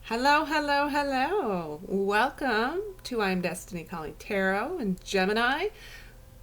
Hello, hello, hello. Welcome to I'm Destiny Calling Tarot and Gemini.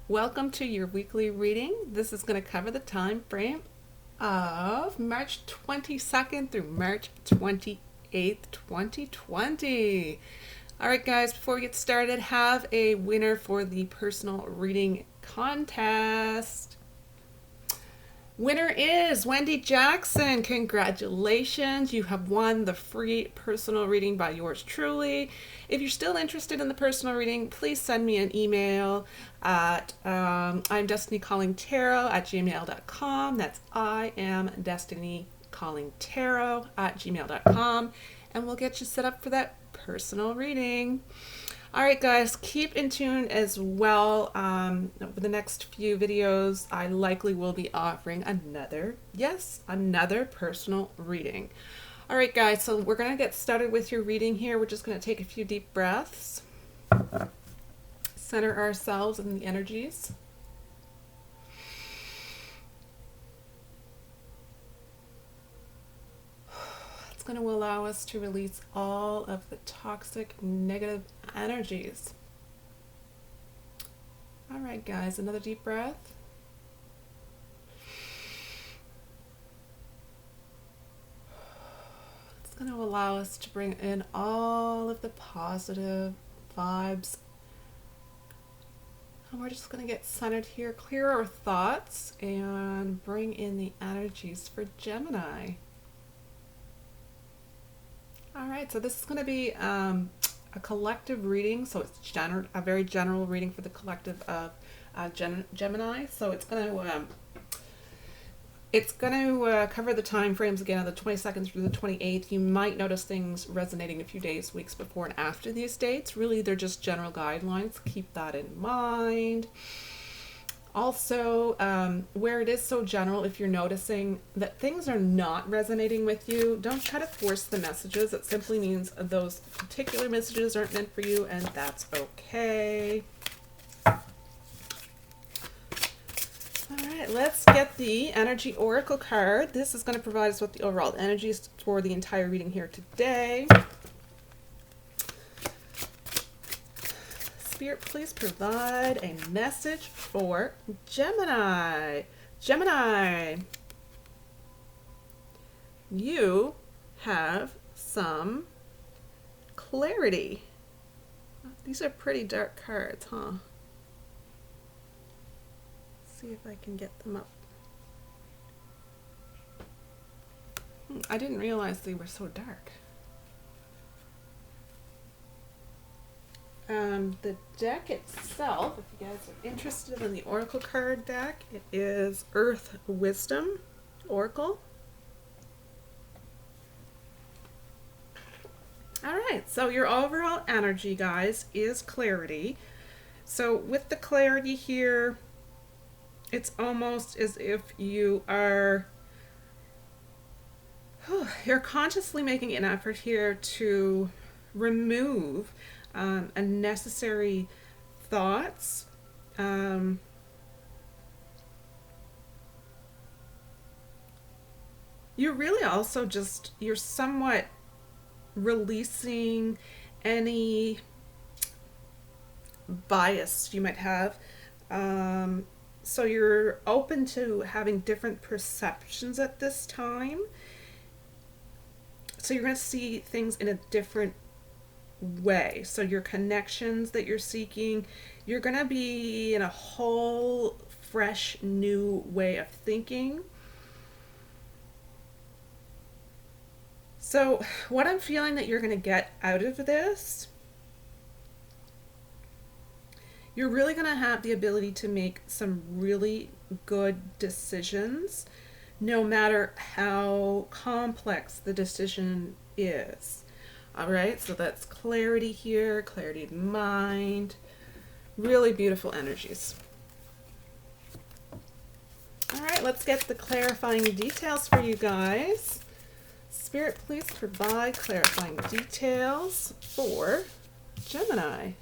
Welcome to your weekly reading. This is going to cover the time frame of March 22nd through March 28th, 2020. All right, guys, before we get started, have a winner for the personal reading contest. Winner is Wendy Jackson. Congratulations. You have won the free personal reading by yours truly. If you're still interested in the personal reading, please send me an email at I'm Destiny Calling Tarot at gmail.com. That's I am Destiny Calling Tarot at gmail.com. And we'll get you set up for that personal reading. All right, guys, keep in tune as well. For the next few videos, I likely will be offering another personal reading. All right, guys, so we're going to get started with your reading here. We're just going to take a few deep breaths, center ourselves in the energies. It's going to allow us to release all of the toxic, negative energies. All right, guys, another deep breath. It's going to allow us to bring in all of the positive vibes. And we're just going to get centered here, clear our thoughts, and bring in the energies for Gemini. All right, so this is going to be a collective reading, so it's a very general reading for the collective of Gemini. So it's going to cover the time frames again of the 22nd through the 28th. You might notice things resonating a few days, weeks before and after these dates. Really, they're just general guidelines. Keep that in mind. Also, where it is so general, if you're noticing that things are not resonating with you, don't try to force the messages. It simply means those particular messages aren't meant for you, and that's okay. All right, let's get the Energy Oracle card. This is going to provide us with the overall energies for the entire reading here today. Spirit, please provide a message for Gemini. Gemini, you have some clarity. These are pretty dark cards, huh? Let's see if I can get them up. I didn't realize they were so dark. The deck itself, if you guys are interested in the Oracle card deck, it is Earth Wisdom Oracle. All right, so your overall energy, guys, is clarity. So with the clarity here, it's almost as if you're consciously making an effort here to remove unnecessary thoughts. You're really also you're somewhat releasing any bias you might have. So you're open to having different perceptions at this time. So you're going to see things in a different way. So your connections that you're seeking, you're going to be in a whole fresh new way of thinking. So what I'm feeling that you're going to get out of this, you're really going to have the ability to make some really good decisions, no matter how complex the decision is. All right, so that's clarity here, clarity of mind, really beautiful energies. All right, let's get the clarifying details for you guys. Spirit, please provide clarifying details for Gemini.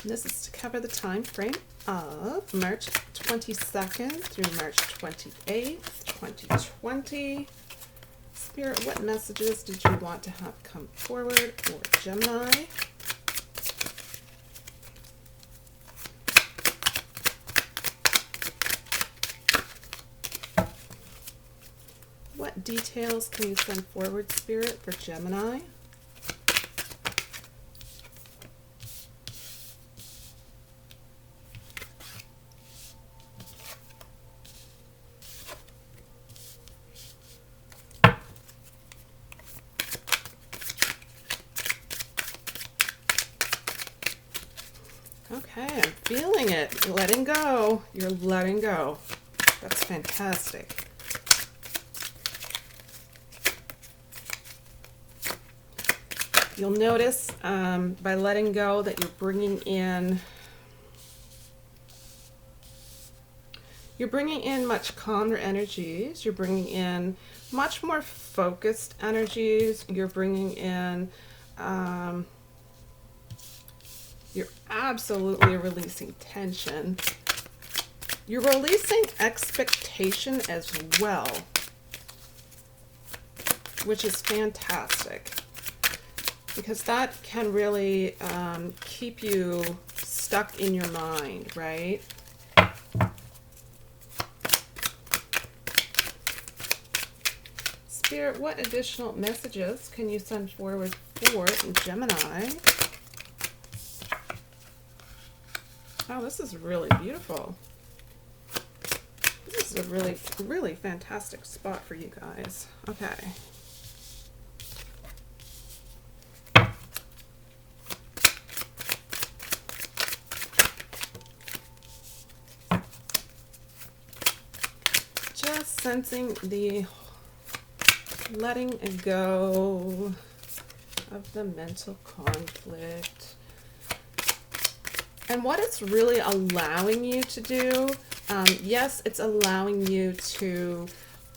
And this is to cover the time frame of March 22nd through March 28th, 2020. Spirit, what messages did you want to have come forward for Gemini? What details can you send forward, Spirit, for Gemini? Okay, I'm feeling it. You're letting go. You're letting go. That's fantastic. You'll notice by letting go that you're bringing in much calmer energies. You're bringing in much more focused energies. You're bringing in you're absolutely releasing tension. You're releasing expectation as well, which is fantastic, because that can really keep you stuck in your mind, right? Spirit, what additional messages can you send forward for Gemini? Oh, this is really beautiful. This is a really, really fantastic spot for you guys. Okay. Just sensing the letting go of the mental conflict. And what it's really allowing you to do, yes, it's allowing you to,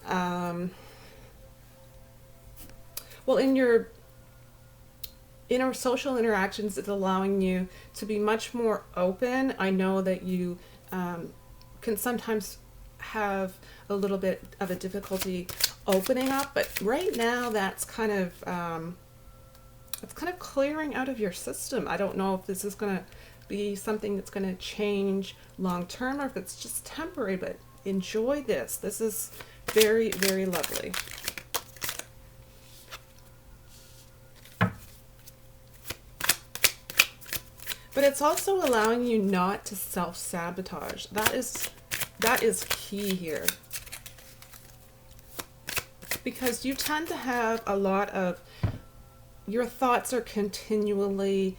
well, in your social interactions, it's allowing you to be much more open. I know that you can sometimes have a little bit of a difficulty opening up, but right now that's kind of clearing out of your system. I don't know if this is going to be something that's going to change long term or if it's just temporary, but enjoy this. This is very, very lovely. But it's also allowing you not to self-sabotage. That is key here. Because you tend to have a lot of, your thoughts are continually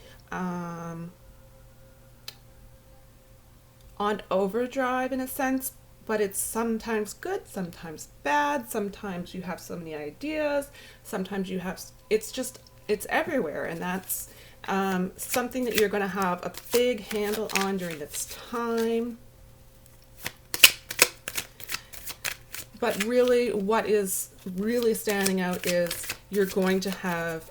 on overdrive in a sense, but it's sometimes good, sometimes bad, sometimes you have so many ideas, sometimes you have, it's everywhere, and that's something that you're going to have a big handle on during this time. But really, what is really standing out is you're going to have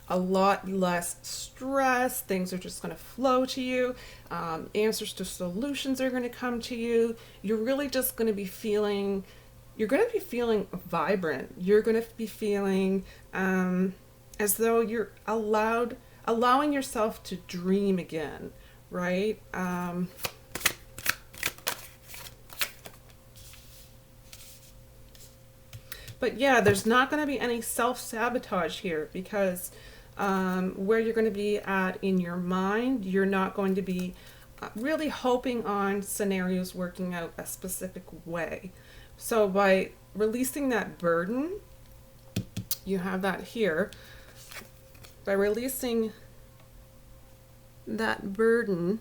a lot less stress. Things are just going to flow to you. Answers to solutions are going to come to you. You're really just going to be feeling, you're going to be feeling vibrant. You're going to be feeling as though you're allowing yourself to dream again, right? But yeah, there's not going to be any self-sabotage here, because where you're going to be at in your mind, you're not going to be really hoping on scenarios working out a specific way. So by releasing that burden, you have that here, by releasing that burden,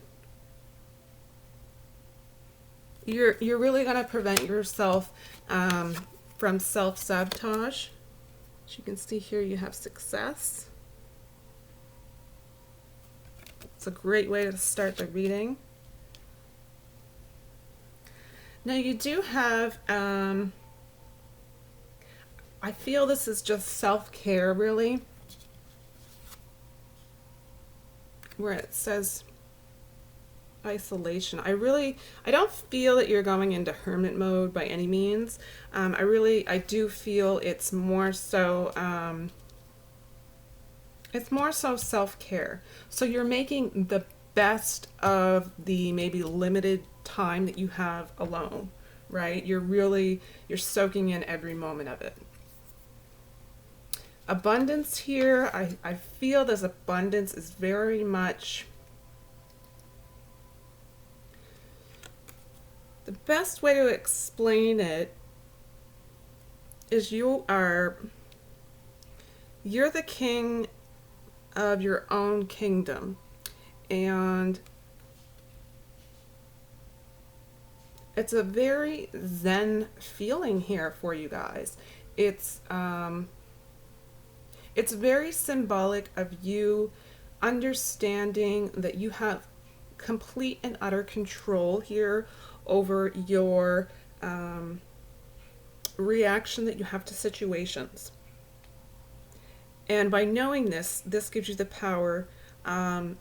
you're really going to prevent yourself from self-sabotage. As you can see here, you have success. It's a great way to start the reading. Now you do have, I feel this is just self-care really, where it says isolation. I don't feel that you're going into hermit mode by any means. I do feel it's more so self-care. So you're making the best of the maybe limited time that you have alone, right? You're soaking in every moment of it. Abundance here, I feel this abundance is very much the best way to explain it is you're the king of your own kingdom, and it's a very Zen feeling here for you guys. It's very symbolic of you understanding that you have complete and utter control here over your reaction that you have to situations. And by knowing this gives you the power to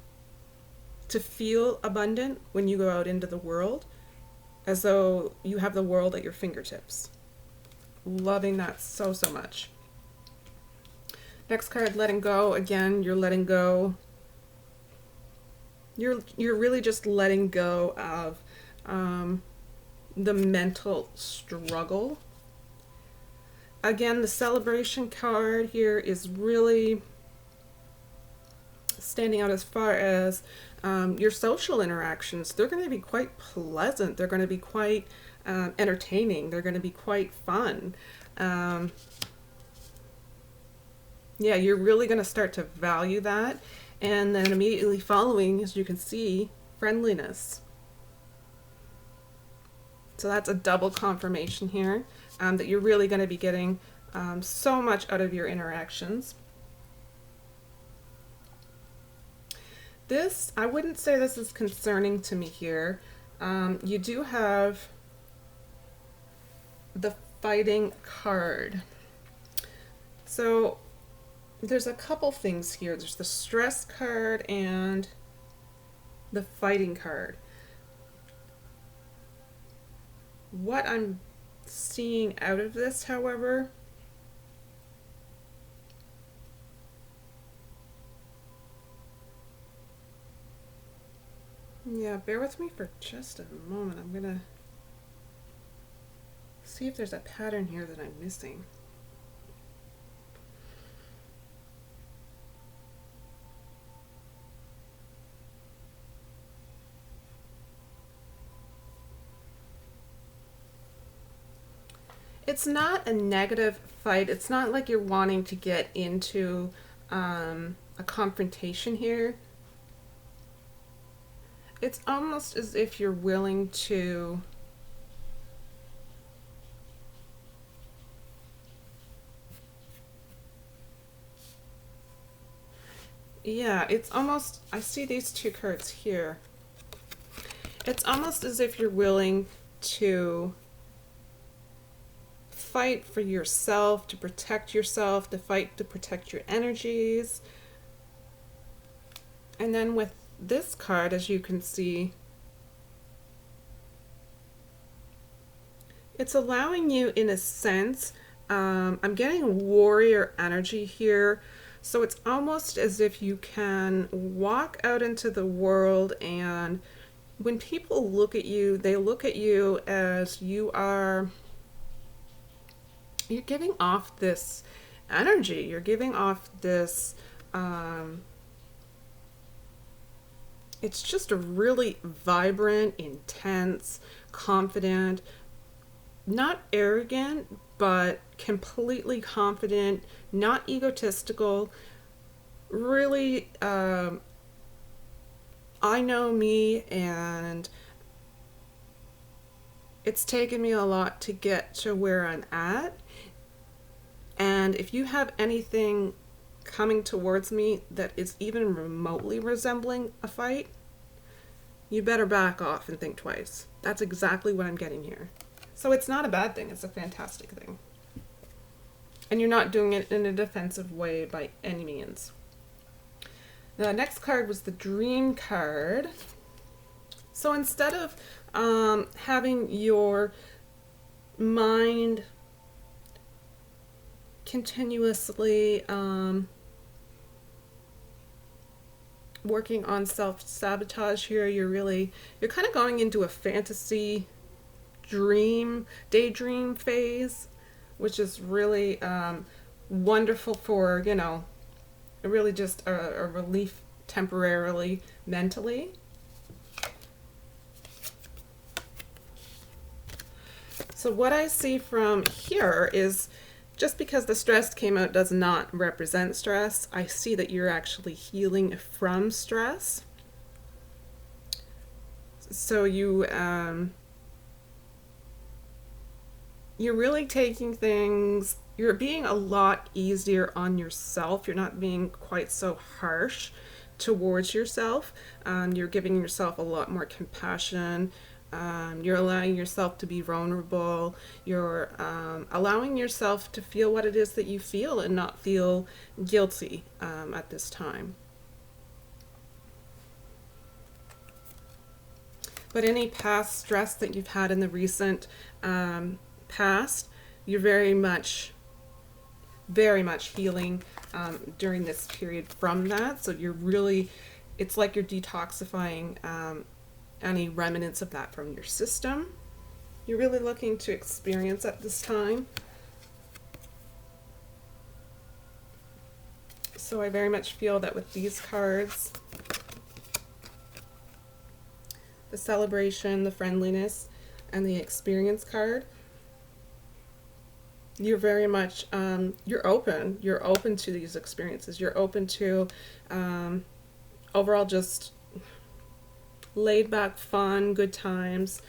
feel abundant when you go out into the world, as though you have the world at your fingertips. Loving that so, so much. Next card, letting go. Again, you're letting go. You're really just letting go of the mental struggle. Again, the celebration card here is really standing out as far as your social interactions. They're going to be quite pleasant. They're going to be quite entertaining. They're going to be quite fun. Yeah, you're really going to start to value that. And then immediately following, as you can see, friendliness. So that's a double confirmation here that you're really going to be getting so much out of your interactions. This, I wouldn't say this is concerning to me here. You do have the fighting card. So there's a couple things here. There's the stress card and the fighting card. What I'm seeing out of this, however, yeah, bear with me for just a moment. I'm gonna see if there's a pattern here that I'm missing. It's not a negative fight. It's not like you're wanting to get into a confrontation here. It's almost as if you're willing to it's almost, I see these two cards here. It's almost as if you're willing to fight for yourself, to protect yourself, to fight to protect your energies. And then with this card, as you can see, it's allowing you, in a sense, I'm getting warrior energy here. So it's almost as if you can walk out into the world, and when people look at you, they look at you as you're giving off this energy. You're giving off this, it's just a really vibrant, intense, confident, not arrogant, but completely confident, not egotistical, really, I know me, and it's taken me a lot to get to where I'm at. And if you have anything coming towards me that is even remotely resembling a fight, you better back off and think twice. That's exactly what I'm getting here. So it's not a bad thing, it's a fantastic thing. And you're not doing it in a defensive way by any means. The next card was the Dream card. So instead of having your mind continuously working on self-sabotage here, you're kind of going into a fantasy daydream phase, which is really wonderful for, really just a relief temporarily mentally. So what I see from here is, just because the stress came out does not represent stress, I see that you're actually healing from stress. So you're really taking things, you're being a lot easier on yourself. You're not being quite so harsh towards yourself. You're giving yourself a lot more compassion. You're allowing yourself to be vulnerable. You're allowing yourself to feel what it is that you feel and not feel guilty at this time. But any past stress that you've had in the recent past, you're very much healing during this period from that. So you're really, it's like you're detoxifying any remnants of that from your system. You're really looking to experience at this time. So I very much feel that with these cards, the celebration, the friendliness, and the experience card, you're very much, you're open to these experiences. You're open to overall just laid back fun, good times,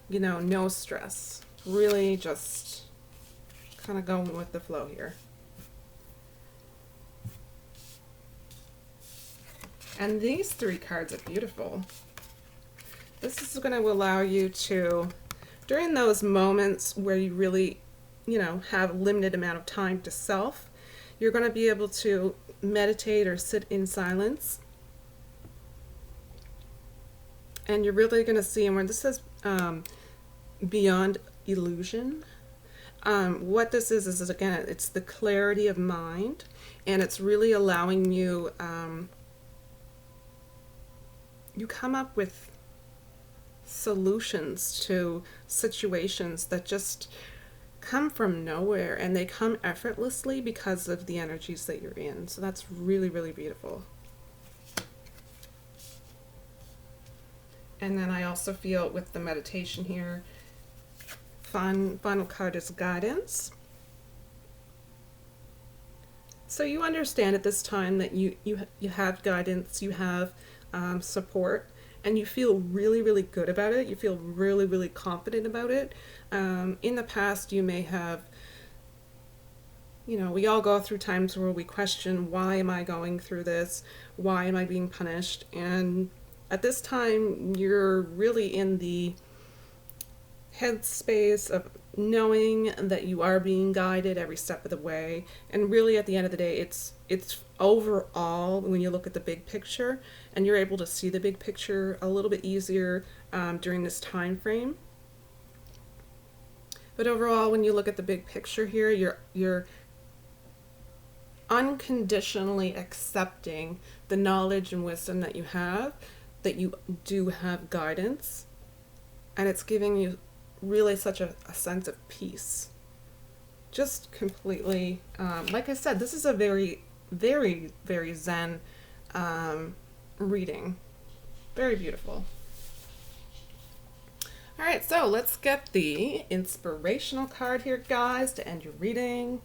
no stress. Really just kind of going with the flow here. And these three cards are beautiful. This is going to allow you to, during those moments where you really, have limited amount of time to self, you're going to be able to meditate or sit in silence. And you're really going to see, and when this says beyond illusion, what this is again, it's the clarity of mind, and it's really allowing you, you come up with solutions to situations that just come from nowhere, and they come effortlessly because of the energies that you're in. So that's really, really beautiful. And then I also feel with the meditation here, final card is guidance. So you understand at this time that you have guidance, you have support, and you feel really, really good about it. You feel really, really confident about it. In the past, you may have, we all go through times where we question, why am I going through this? Why am I being punished? And at this time, you're really in the headspace of knowing that you are being guided every step of the way. And really, at the end of the day, it's overall, when you look at the big picture, and you're able to see the big picture a little bit easier during this time frame. But overall, when you look at the big picture here, you're unconditionally accepting the knowledge and wisdom that you have, that you do have guidance, and it's giving you really such a sense of peace. Just completely, like I said, this is a very, very, very Zen reading. Very beautiful. All right, so let's get the inspirational card here, guys, to end your reading.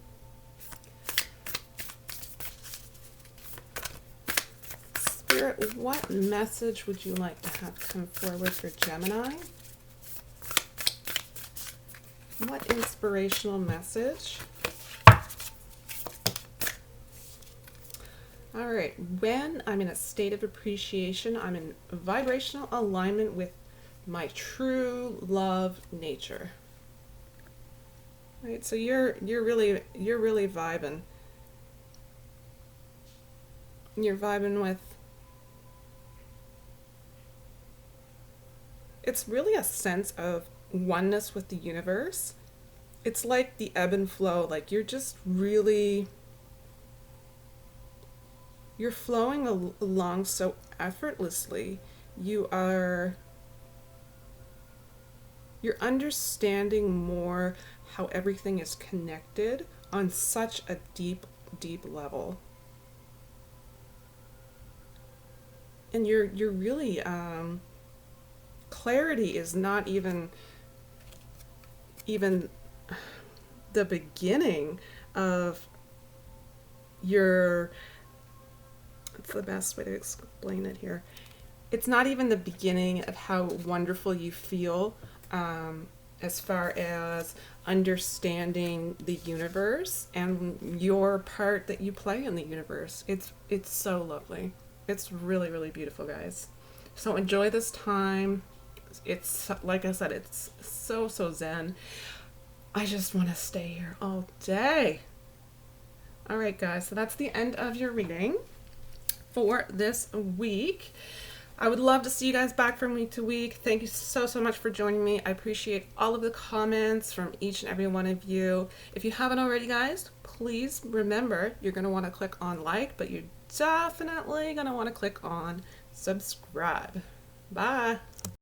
Spirit, what message would you like to have come forward for Gemini? What inspirational message? All right, when I'm in a state of appreciation, I'm in vibrational alignment with my true love nature. Right, so you're really vibing. You're vibing with it's really a sense of oneness with the universe. It's like the ebb and flow, like you're just really, you're flowing along so effortlessly. You are, you're understanding more how everything is connected on such a deep, deep level. And you're really clarity is not even the beginning of your, it's the best way to explain it here. It's not even the beginning of how wonderful you feel, as far as understanding the universe and your part that you play in the universe. It's so lovely. It's really, really beautiful, guys. So enjoy this time. It's like I said, it's so, so zen. I just want to stay here all day. All right, guys, so that's the end of your reading for this week. I would love to see you guys back from week to week. Thank you so, so much for joining me. I appreciate all of the comments from each and every one of you. If you haven't already, guys, please remember you're going to want to click on like, but you're definitely going to want to click on subscribe. Bye.